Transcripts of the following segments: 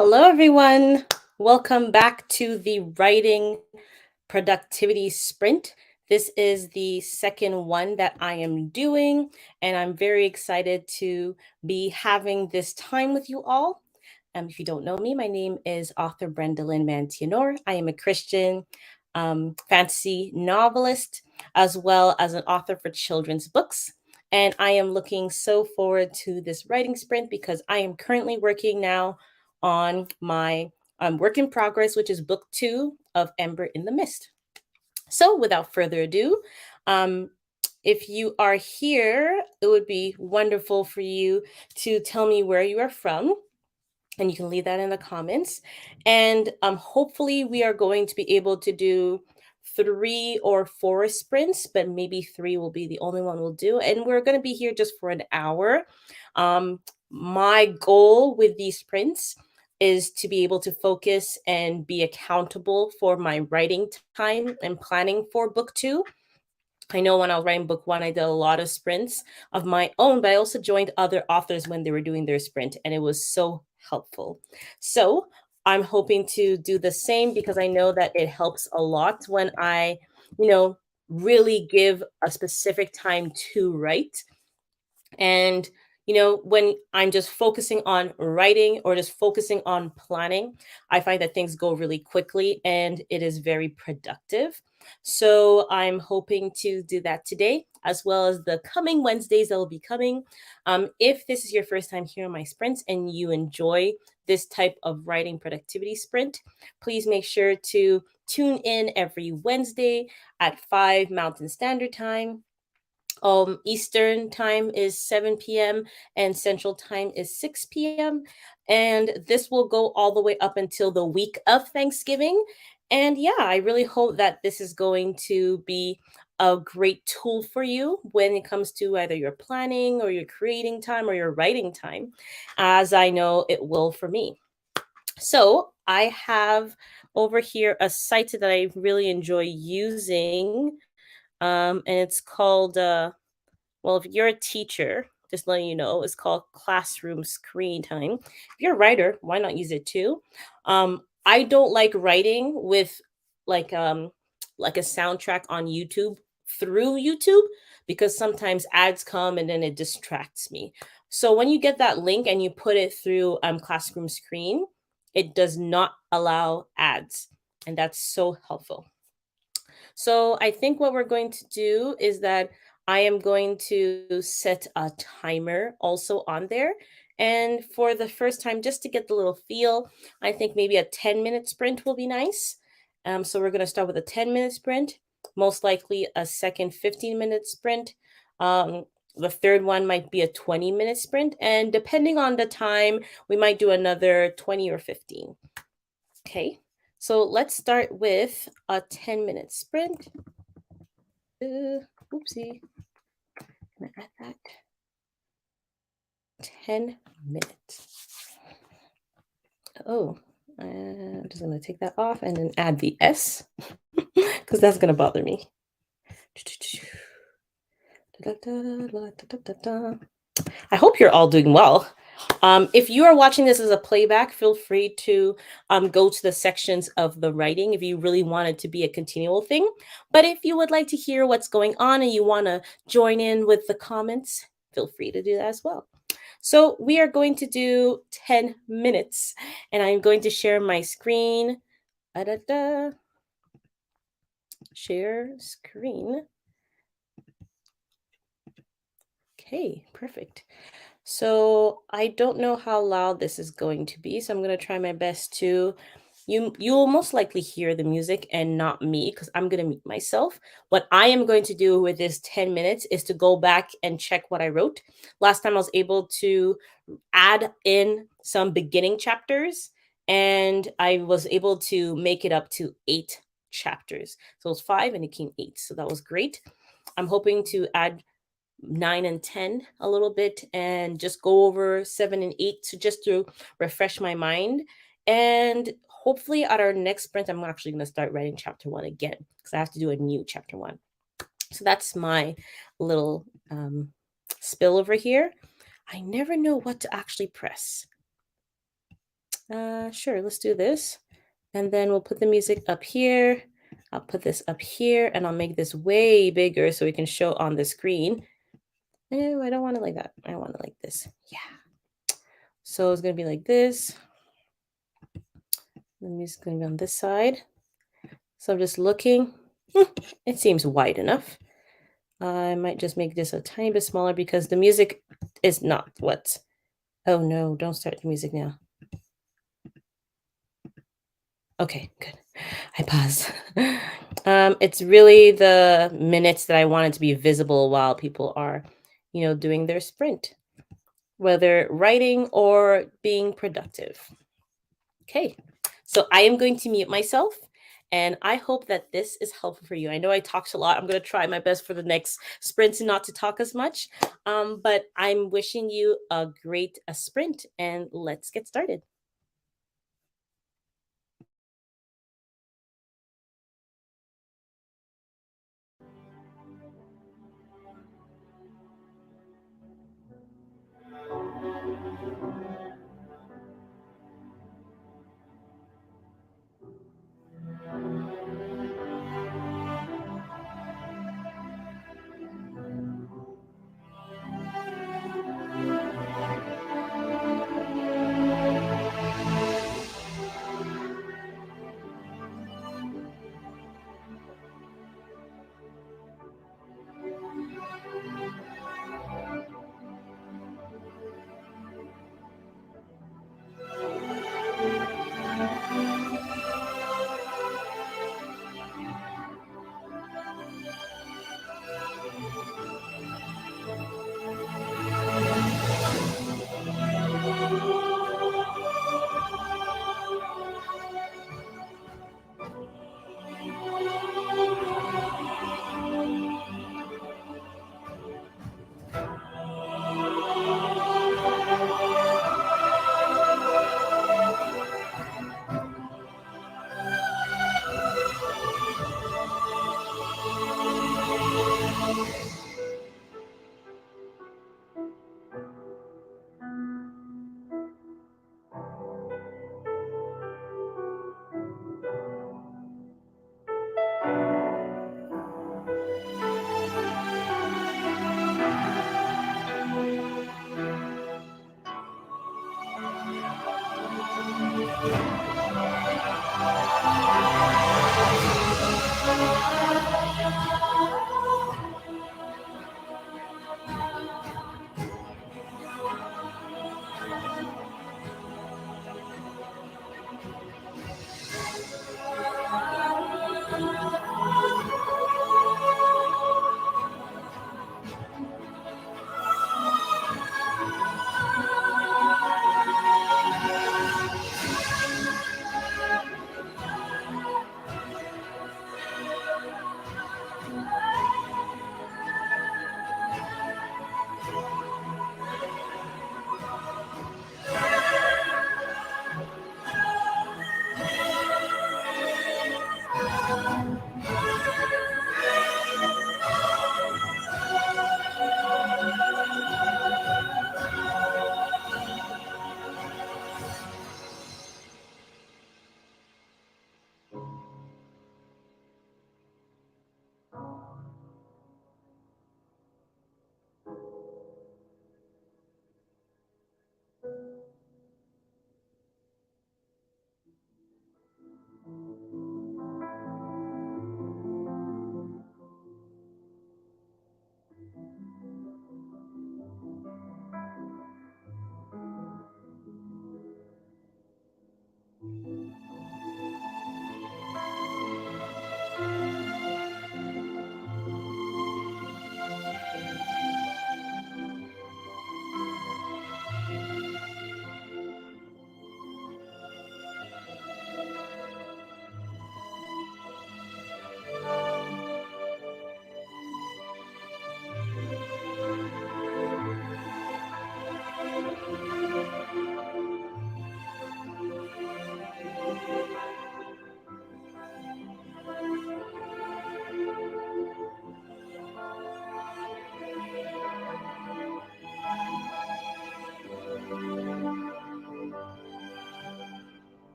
Hello, everyone. Welcome back to the Writing Productivity Sprint. This is the second one that I am doing, and I'm very excited to be having this time with you all. If you don't know me, my name is author Brenda Lynn Mantianor. I am a Christian fantasy novelist, as well as an author for children's books. And I am looking so forward to this writing sprint because I am currently working now on my work in progress, which is book 2 of Ember in the Mist. So, without further ado, um, if you are here, it would be wonderful for you to tell me where you are from. And you can leave that in the comments. And hopefully, we are going to be able to do 3 or 4 sprints, but maybe 3 will be the only one we'll do. And we're going to be here just for an hour. My goal with these sprints is to be able to focus and be accountable for my writing time and planning for book 2. I know when I was writing book 1, I did a lot of sprints of my own, but I also joined other authors when they were doing their sprint, and it was so helpful. So I'm hoping to do the same because I know that it helps a lot when I, really give a specific time to write. And when I'm just focusing on writing or just focusing on planning, I find that things go really quickly and it is very productive. So I'm hoping to do that today, as well as the coming Wednesdays that will be coming. If this is your first time here on my sprints and you enjoy this type of writing productivity sprint, please make sure to tune in every Wednesday at 5 Mountain Standard Time. Eastern time is 7 p.m. and Central time is 6 p.m. And this will go all the way up until the week of Thanksgiving. And yeah, I really hope that this is going to be a great tool for you when it comes to either your planning or your creating time or your writing time, as I know it will for me. So I have over here a site that I really enjoy using, and it's called well, if you're a teacher, just letting you know, it's called Classroom Screen Time. If you're a writer, why not use it too? I don't like writing with like um like a soundtrack on YouTube through YouTube because sometimes ads come and then it distracts me. So when you get that link and you put it through Classroom Screen, it does not allow ads, and that's so helpful. So I think what we're going to do is that I am going to set a timer also on there. And for the first time, just to get the little feel, I think maybe a 10-minute sprint will be nice. So we're going to start with a 10-minute sprint, most likely a second 15-minute sprint. The third one might be a 20-minute sprint. And depending on the time, we might do another 20 or 15. Okay. So let's start with a 10-minute sprint. Oopsie. Can I add that? 10 minutes. Oh, I'm just going to take that off and then add the S because that's going to bother me. I hope you're all doing well. If you are watching this as a playback, feel free to go to the sections of the writing if you really want it to be a continual thing. But if you would like to hear what's going on and you want to join in with the comments, feel free to do that as well. So we are going to do 10 minutes and I'm going to share my screen. Share screen. Okay, perfect. So I don't know how loud this is going to be, so I'm going to try my best to you'll most likely hear the music and not me because I'm going to mute myself. What I am going to do with this 10 minutes is to go back and check what I wrote. Last time I was able to add in some beginning chapters and I was able to make it up to 8 chapters. So it was 5 and it came 8. So that was great. I'm hoping to add 9 and 10 a little bit and just go over 7 and 8 to just to refresh my mind. And hopefully at our next sprint, I'm actually going to start writing chapter 1 again because I have to do a new chapter 1. So that's my little spill over here. I never know what to actually press. Sure, let's do this. And then we'll put the music up here. I'll put this up here and I'll make this way bigger so we can show on the screen. No, I don't want it like that. I want it like this. Yeah. So it's going to be like this. The music's going to be on this side. So I'm just looking. It seems wide enough. I might just make this a tiny bit smaller because the music is not what. Oh no, don't start the music now. Okay, good. I pause. It's really the minutes that I want it to be visible while people are, doing their sprint, whether writing or being productive. Okay, so I am going to mute myself and I hope that this is helpful for you. I know I talked a lot. I'm going to try my best for the next sprint not to talk as much, but I'm wishing you a great sprint and let's get started.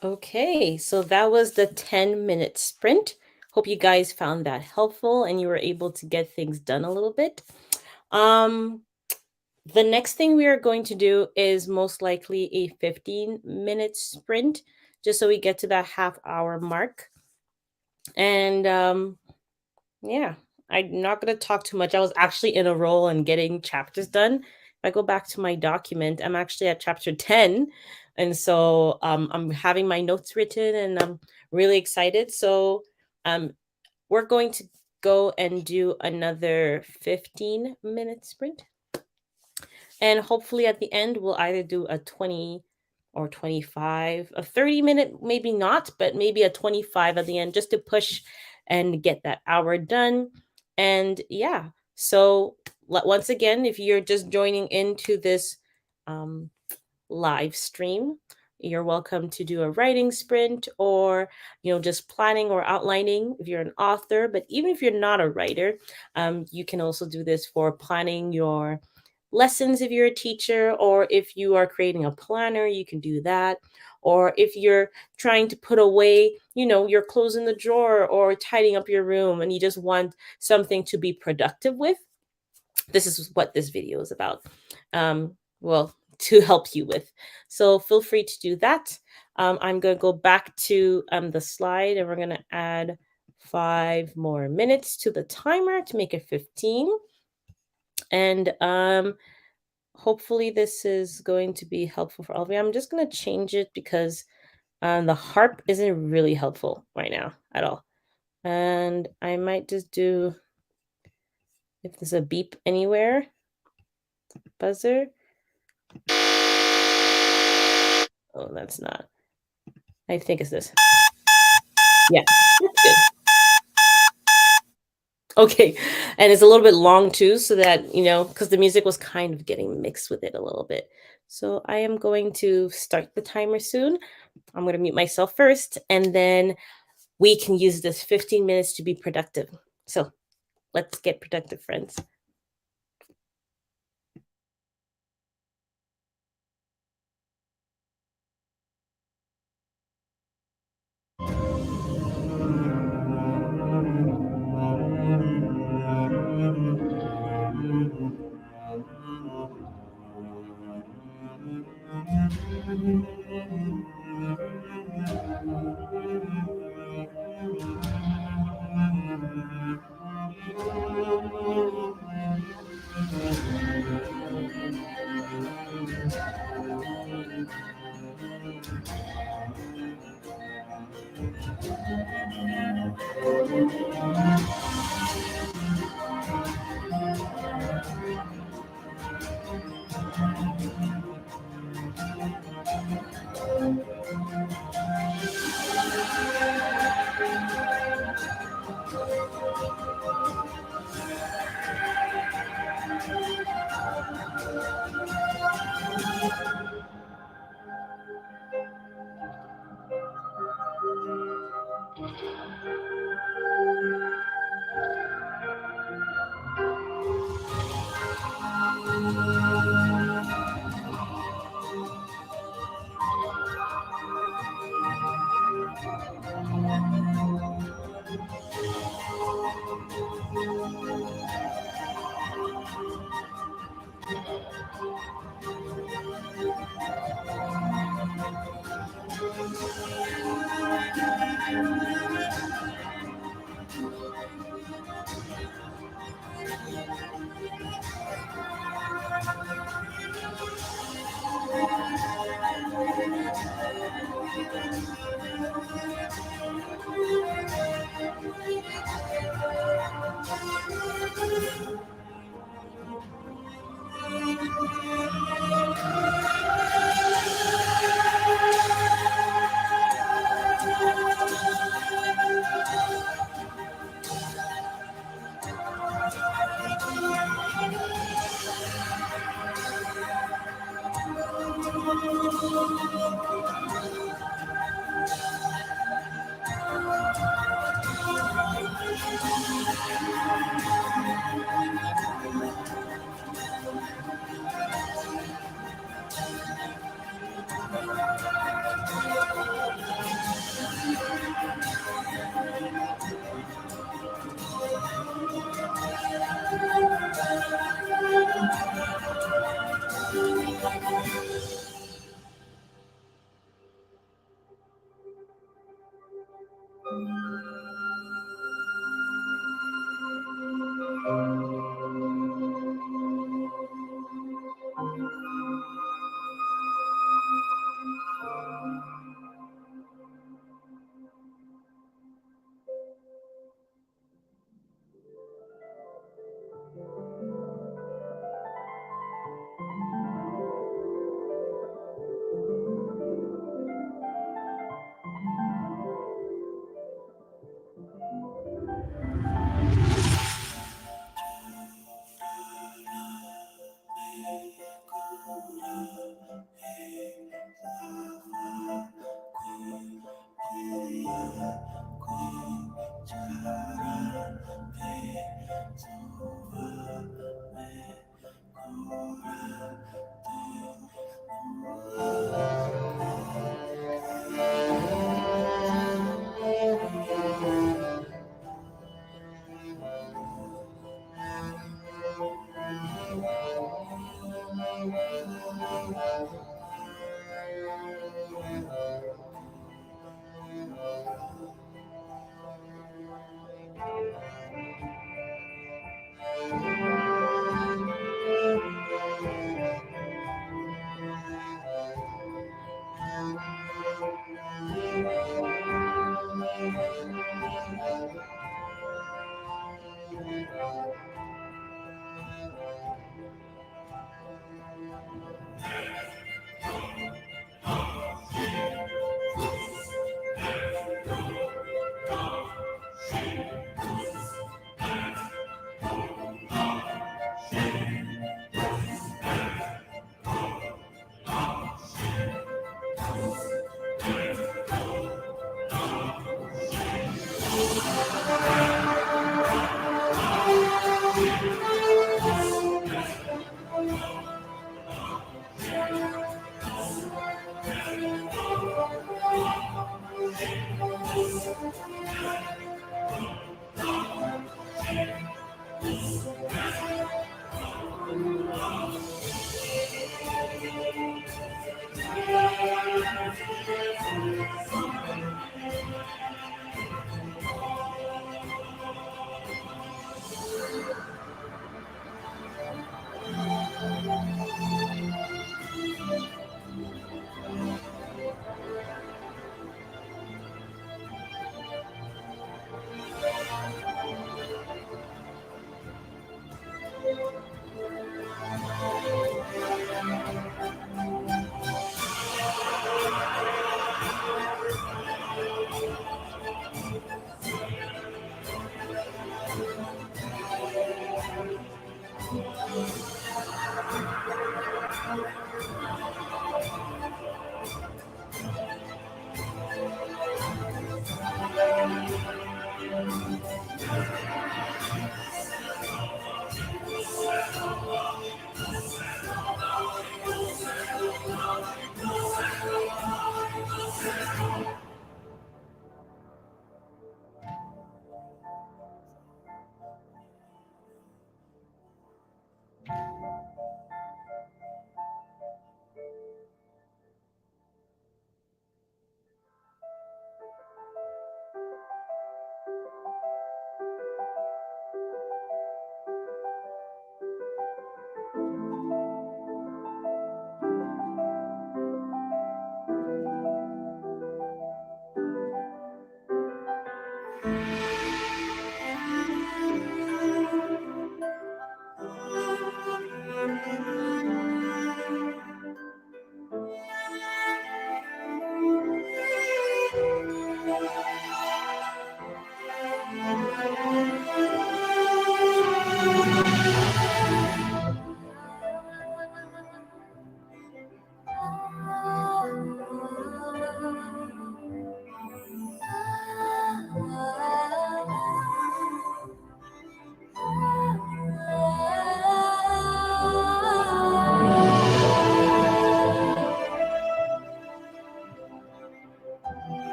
Okay, so that was the 10-minute sprint. Hope you guys found that helpful and you were able to get things done a little bit. Um, the next thing we are going to do is most likely a 15-minute sprint, just so we get to that half-hour mark. And yeah, I'm not going to talk too much. I was actually in a role and getting chapters done. If I go back to my document, I'm actually at chapter 10, And so I'm having my notes written and I'm really excited. So um, we're going to go and do another 15-minute sprint. And hopefully at the end, we'll either do a 20 or 25, a 30-minute, maybe not, but maybe a 25 at the end just to push and get that hour done. And yeah, so once again, if you're just joining into this um, live stream, you're welcome to do a writing sprint or just planning or outlining if you're an author. But even if you're not a writer, you can also do this for planning your lessons if you're a teacher, or if you are creating a planner, you can do that. Or if you're trying to put away your clothes in the drawer or tidying up your room and you just want something to be productive with, this is what this video is about. Well, to help you with. So feel free to do that. I'm going to go back to the slide and we're going to add 5 more minutes to the timer to make it 15. And hopefully this is going to be helpful for all of you. I'm just going to change it because the harp isn't really helpful right now at all. And I might just do, if there's a beep anywhere, buzzer. Oh, that's not. I think it's this. Yeah, that's good. Okay, and it's a little bit long too, so that, because the music was kind of getting mixed with it a little bit. So I am going to start the timer soon. I'm going to mute myself first, and then we can use this 15 minutes to be productive. So let's get productive, friends.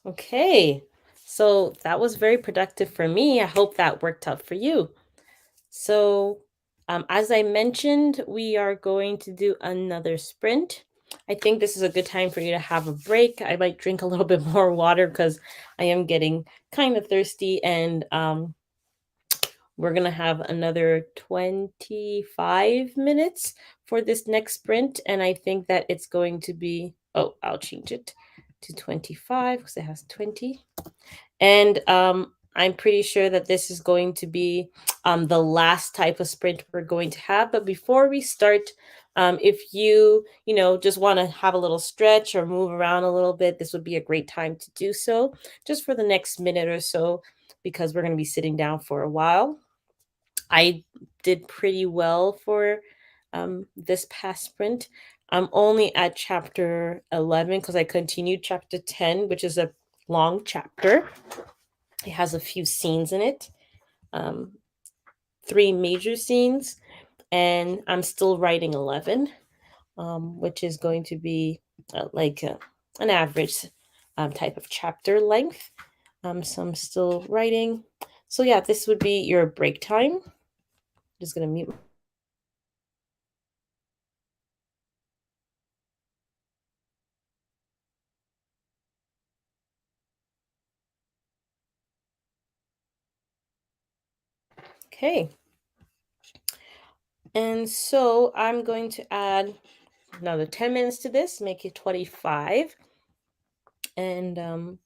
Okay, so that was very productive for me. I hope that worked out for you. So, as I mentioned, we are going to do another sprint. I think this is a good time for you to have a break. I might drink a little bit more water because I am getting kind of thirsty, and we're going to have another 25 minutes for this next sprint. And I think that it's going to be, oh, I'll change it to 25 because it has 20. And I'm pretty sure that this is going to be the last type of sprint we're going to have. But before we start, if you just want to have a little stretch or move around a little bit, this would be a great time to do so, just for the next minute or so, because we're going to be sitting down for a while. I did pretty well for this past sprint. I'm only at chapter 11 because I continued chapter 10, which is a long chapter. It has a few scenes in it, um, three major scenes, and I'm still writing 11, which is going to be an average type of chapter length. So I'm still writing. So yeah, this would be your break time. Just gonna mute. Okay. And so I'm going to add another 10 minutes to this, make it 25. And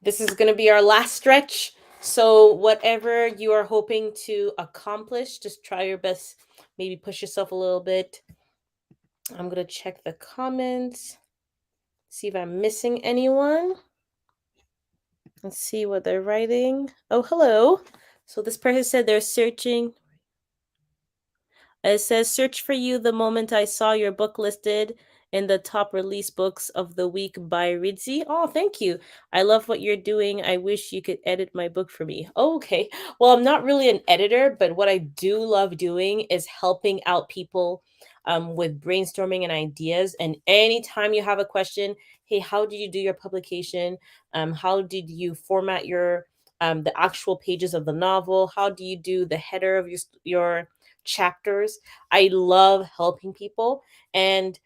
this is going to be our last stretch. So, whatever you are hoping to accomplish, just try your best. Maybe push yourself a little bit. I'm going to check the comments, see if I'm missing anyone. Let's see what they're writing. Oh, hello. So, this person said they're searching. It says, search for you the moment I saw your book listed in the top release books of the week by Ridzi. Oh, thank you. I love what you're doing. I wish you could edit my book for me. Oh, okay. Well, I'm not really an editor, but what I do love doing is helping out people with brainstorming and ideas. And anytime you have a question, hey, how did you do your publication? How did you format the actual pages of the novel? How do you do the header of your chapters? I love helping people. And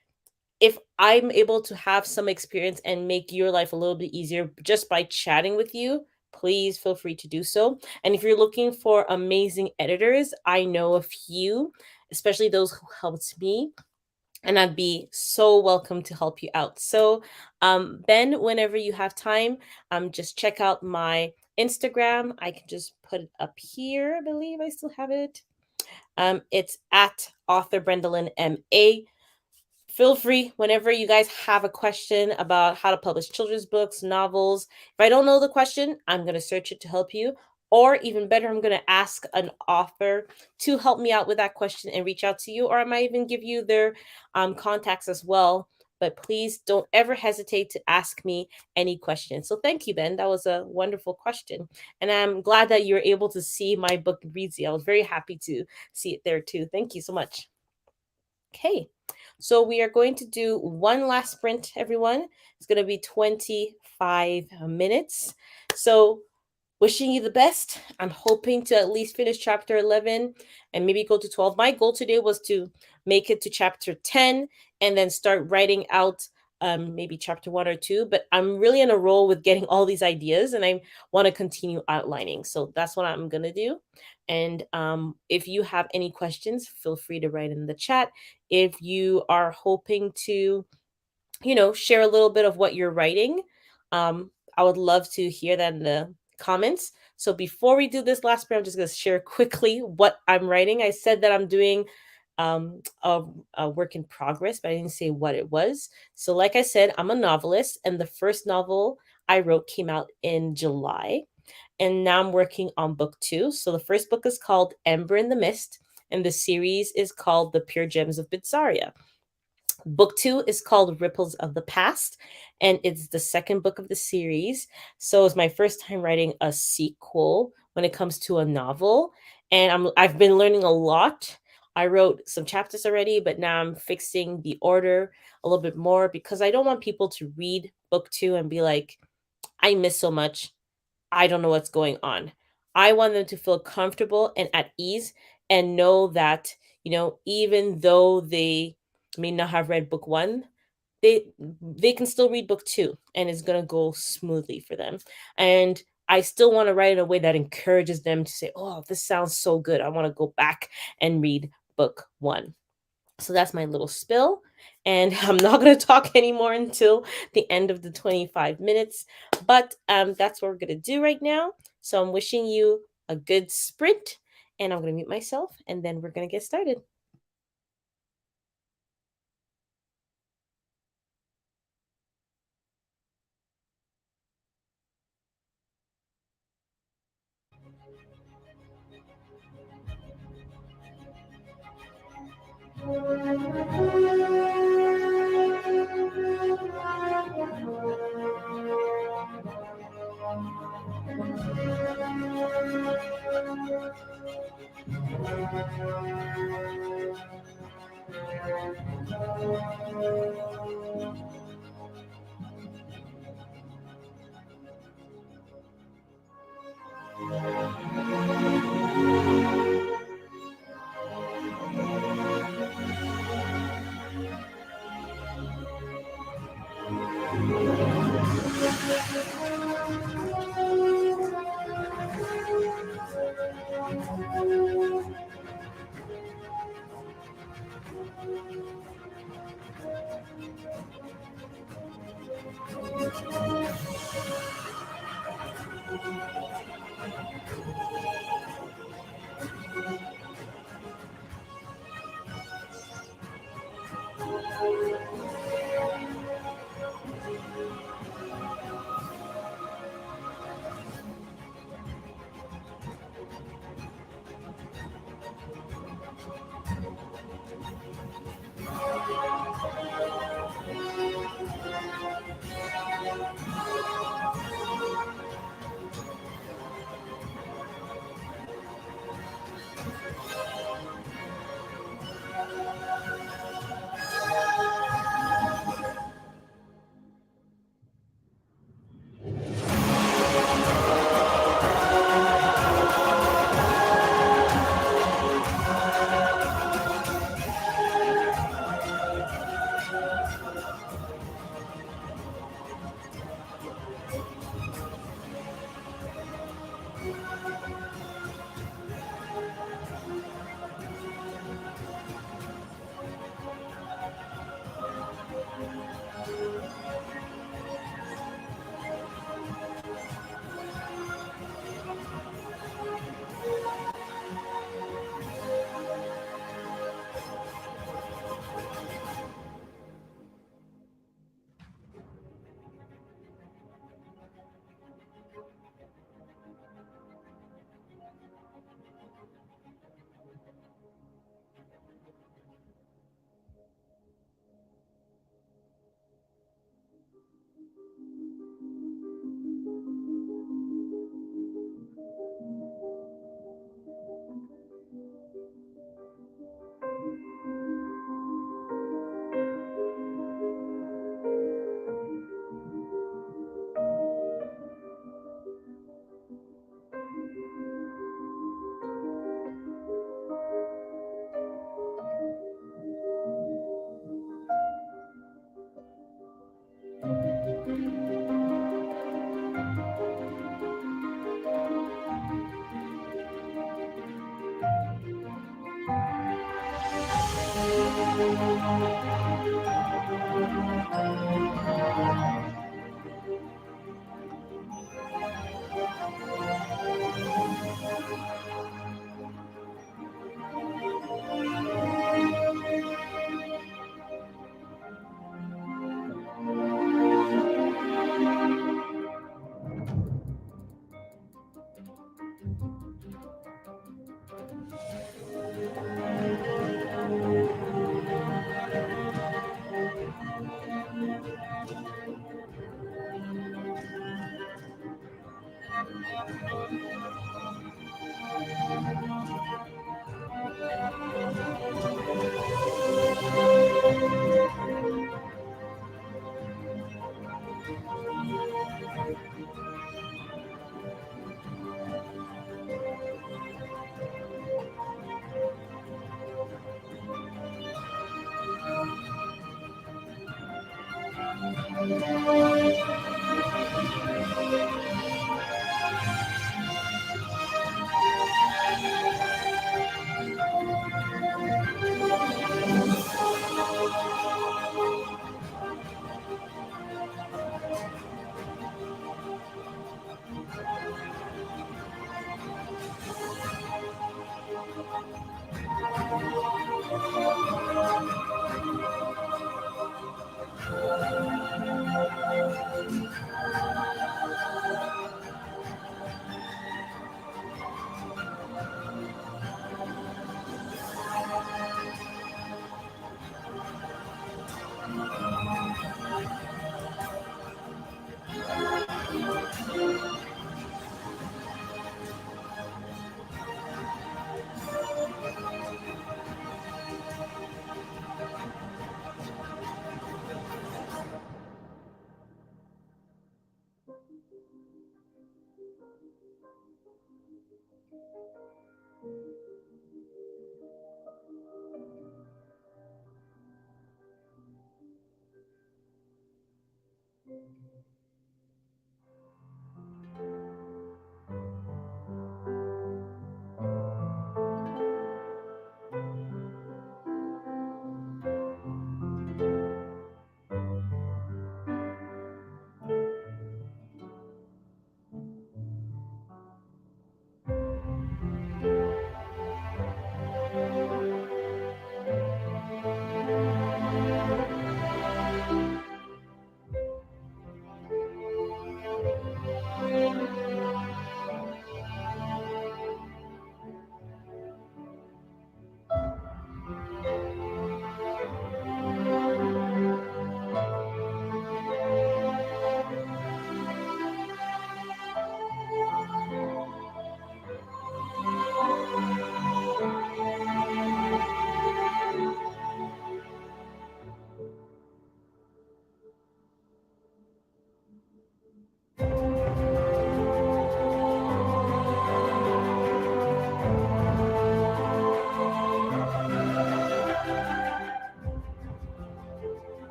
if I'm able to have some experience and make your life a little bit easier just by chatting with you, please feel free to do so. And if you're looking for amazing editors, I know a few, especially those who helped me. And I'd be so welcome to help you out. So, Ben, whenever you have time, just check out my Instagram. I can just put it up here. I believe I still have it. It's at author Brendolyn MA. Feel free whenever you guys have a question about how to publish children's books, novels. If I don't know the question, I'm going to search it to help you. Or even better, I'm going to ask an author to help me out with that question and reach out to you. Or I might even give you their contacts as well. But please don't ever hesitate to ask me any questions. So thank you, Ben. That was a wonderful question. And I'm glad that you're able to see my book, Readsy. I was very happy to see it there too. Thank you so much. Okay, so we are going to do one last sprint, everyone. It's going to be 25 minutes. So, wishing you the best. I'm hoping to at least finish chapter 11 and maybe go to 12. My goal today was to make it to chapter 10 and then start writing out maybe chapter one or two, but I'm really in a roll with getting all these ideas and I want to continue outlining. So that's what I'm going to do. And if you have any questions, feel free to write in the chat. If you are hoping to, share a little bit of what you're writing, I would love to hear that in the comments. So before we do this last bit, I'm just going to share quickly what I'm writing. I said that I'm doing a work in progress, but I didn't say what it was. So, like I said, I'm a novelist, and the first novel I wrote came out in July. And now I'm working on book two. So, the first book is called Ember in the Mist, and the series is called The Pure Gems of Bitsaria. Book two is called Ripples of the Past, and it's the second book of the series. So it's my first time writing a sequel when it comes to a novel, and I've been learning a lot. I wrote some chapters already, but now I'm fixing the order a little bit more because I don't want people to read book two and be like, I miss so much. I don't know what's going on. I want them to feel comfortable and at ease and know that, even though they may not have read book one, they can still read book two and it's going to go smoothly for them. And I still want to write in a way that encourages them to say, oh, this sounds so good. I want to go back and read book one. So that's my little spill. And I'm not going to talk anymore until the end of the 25 minutes. But that's what we're going to do right now. So I'm wishing you a good sprint. And I'm going to mute myself. And then we're going to get started.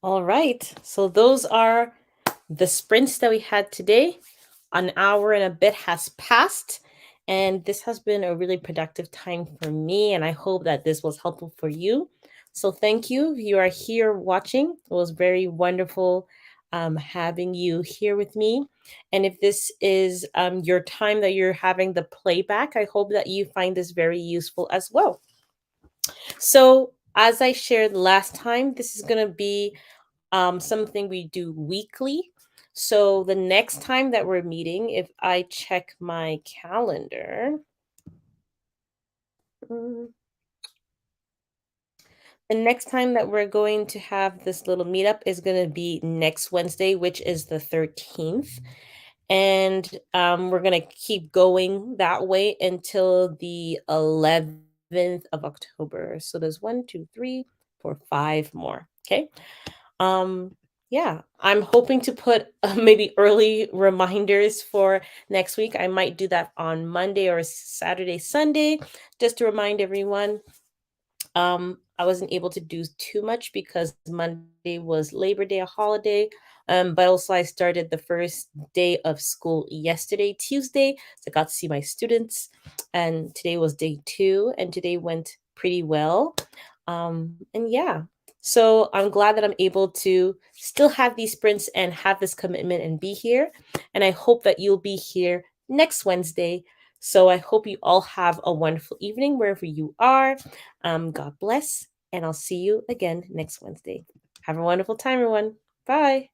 All right. So those are the sprints that we had today. An hour and a bit has passed, and this has been a really productive time for me. And I hope that this was helpful for you. So thank you. If you are here watching, it was very wonderful having you here with me. And if this is your time that you're having the playback, I hope that you find this very useful as well. So, as I shared last time, this is going to be something we do weekly. So the next time that we're meeting, if I check my calendar, mm, the next time that we're going to have this little meetup is going to be next Wednesday, which is the 13th. And we're going to keep going that way until the 11th of October. So there's one, two, three, four, five more. Okay. Um, yeah, I'm hoping to put maybe early reminders for next week. I might do that on Monday or Saturday, Sunday, just to remind everyone. I wasn't able to do too much because Monday was Labor Day, a holiday. But also I started the first day of school yesterday, Tuesday. So I got to see my students. And today was day two, and today went pretty well. And yeah. So I'm glad that I'm able to still have these sprints and have this commitment and be here. And I hope that you'll be here next Wednesday. So I hope you all have a wonderful evening wherever you are. God bless, and I'll see you again next Wednesday. Have a wonderful time, everyone. Bye.